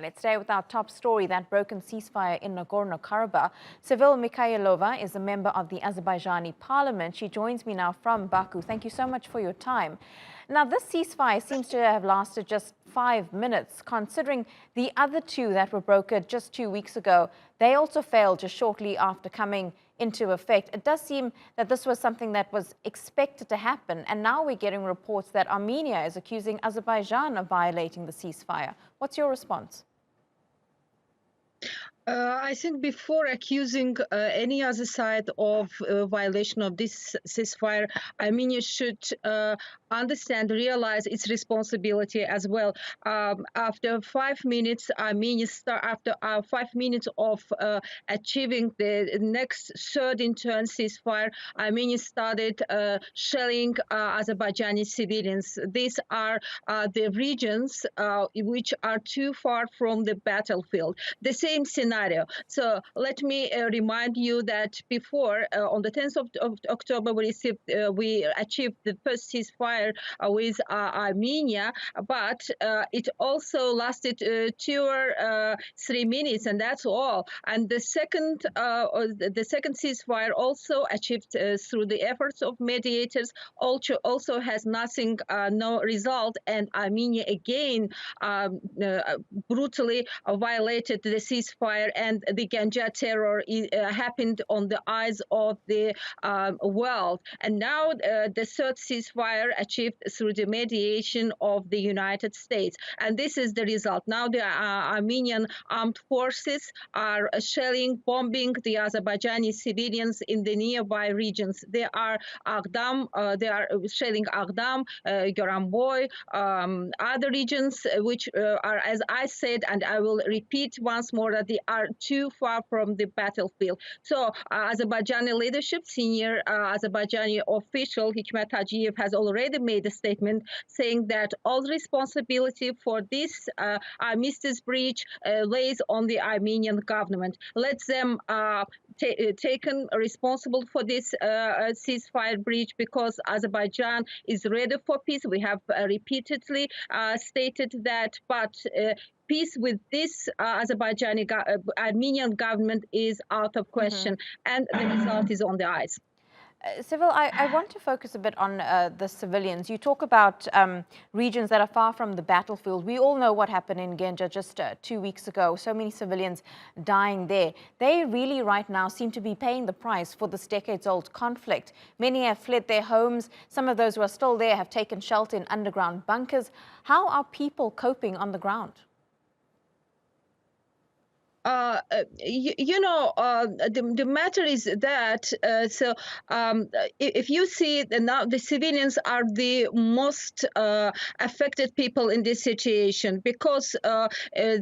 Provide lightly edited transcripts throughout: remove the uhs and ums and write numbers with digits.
Let's stay with our top story, that broken ceasefire in Nagorno-Karabakh. Sevil Mikayilova is a member of the Azerbaijani parliament. She joins me now from Baku. Thank you so much for your time. Now, this ceasefire seems to have lasted just 5 minutes, considering the other two that were brokered just 2 weeks ago. They also failed just shortly after coming into effect. It does seem that this was something that was expected to happen, and now we're getting reports that Armenia is accusing Azerbaijan of violating the ceasefire. What's your response? I think before accusing any other side of violation of this ceasefire, Armenia should understand, realize its responsibility as well. After 5 minutes, after 5 minutes of achieving the next third in turn ceasefire, Armenia started shelling Azerbaijani civilians. These are the regions which are too far from the battlefield. The same scenario. So let me remind you that before, on the 10th of October, we achieved the first ceasefire with Armenia, but it also lasted 2 or 3 minutes, and that's all. And the second ceasefire, also achieved through the efforts of mediators, also has nothing, no result, and Armenia again brutally violated the ceasefire, and the Ganja terror happened on the eyes of the world. And now the third ceasefire achieved through the mediation of the United States. And this is the result. Now the Armenian armed forces are shelling, bombing the Azerbaijani civilians in the nearby regions. They are shelling Agdam, Goranboy, other regions which are, as I said, and I will repeat once more, that they are too far from the battlefield. So Azerbaijani leadership, senior Azerbaijani official Hikmet Hajiyev has already made a statement saying that all responsibility for this armistice breach lays on the Armenian government. Let them taken responsible for this ceasefire breach, because Azerbaijan is ready for peace. We have repeatedly stated that, but peace with this Armenian government is out of question, and the result is on the eyes. Sevil, I want to focus a bit on the civilians. You talk about regions that are far from the battlefield. We all know what happened in Ganja just 2 weeks ago. So many civilians dying there. They really right now seem to be paying the price for this decades-old conflict. Many have fled their homes. Some of those who are still there have taken shelter in underground bunkers. How are people coping on the ground? The matter is that if you see now the civilians are the most affected people in this situation, because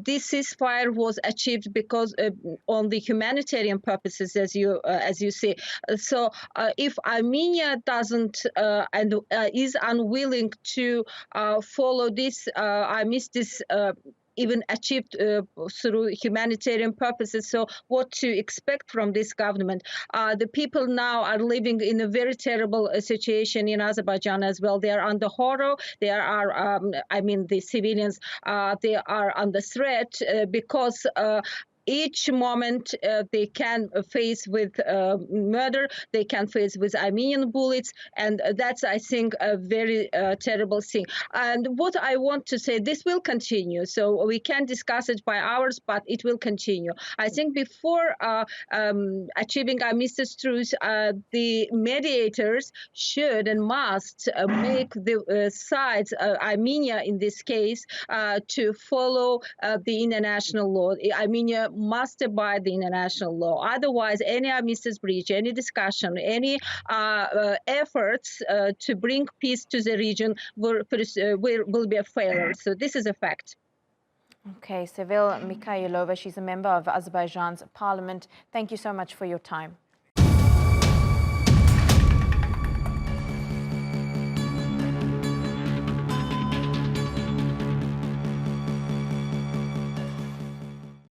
this ceasefire was achieved because on the humanitarian purposes, as you see. So if Armenia doesn't and is unwilling to follow this armistice even achieved through humanitarian purposes. So what to expect from this government? The people now are living in a very terrible situation in Azerbaijan as well. They are under horror. There are, the civilians, they are under threat because each moment they can face with murder, they can face with Armenian bullets, and that's, I think, a very terrible thing. And what I want to say, this will continue, so we can discuss it by hours, but it will continue. I think before achieving armistice truce, the mediators should and must make the sides, Armenia in this case, to follow the international law. Armenia must abide the international law. Otherwise, any armistice breach, any discussion, any efforts to bring peace to the region will be a failure. So this is a fact. Okay, Sevil Mikayilova, she's a member of Azerbaijan's parliament. Thank you so much for your time.